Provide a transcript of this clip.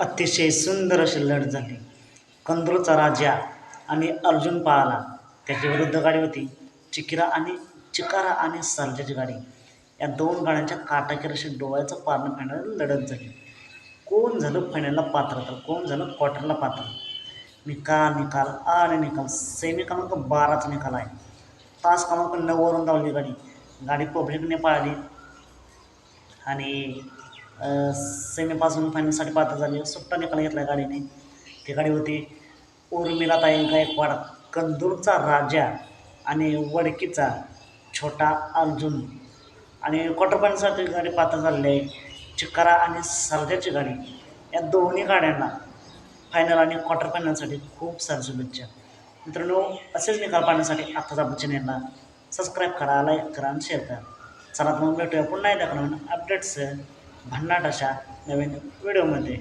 अतिशय सुंदर अशी लढत झाली. कंदूरचा राजा आणि अर्जुन पळाला. त्याच्या विरुद्ध गाडी होती चिकारा आणि सर्जाची गाडी. या दोन गाड्यांच्या काटाकीर अशी डोळ्याचं पारणं फेडणारी लढत झाली. कोण झालं फायनलला पात्र तर कोण झालं क्वार्टरला पात्र. निकाल आणि निकाल. सेमी क्रमांक 12चा निकाल आहे. तास क्रमांक 9वरून धावली गाडी. गाडी पब्लिकने पाळली आणि सेमीपासून फायनलसाठी पात्र झाली. सुट्टा निकाल घेतला गाडीने. ती गाडी होती उर्मिलाताई गायकवाड, कंदूरचा राजा आणि वडकीचा छोटा अर्जुन. आणि क्वार्टर फायनलसाठी गाडी पात्र झालेली आहे चिकारा आणि सर्जाची गाडी. या दोन्ही गाड्यांना फायनल आणि क्वार्टर फायनलसाठी खूप सारी शुभेच्छा. मित्रांनो, असेच निकाल पाहण्यासाठी आत्ताच आपल्या चॅनेलला सबस्क्राईब करा, लाईक करा आणि शेअर करा. चला तर मग भेटूया पुन्हा एकदा नवीन अपडेट्स भन्नाट अशा नवीन व्हिडिओमध्ये.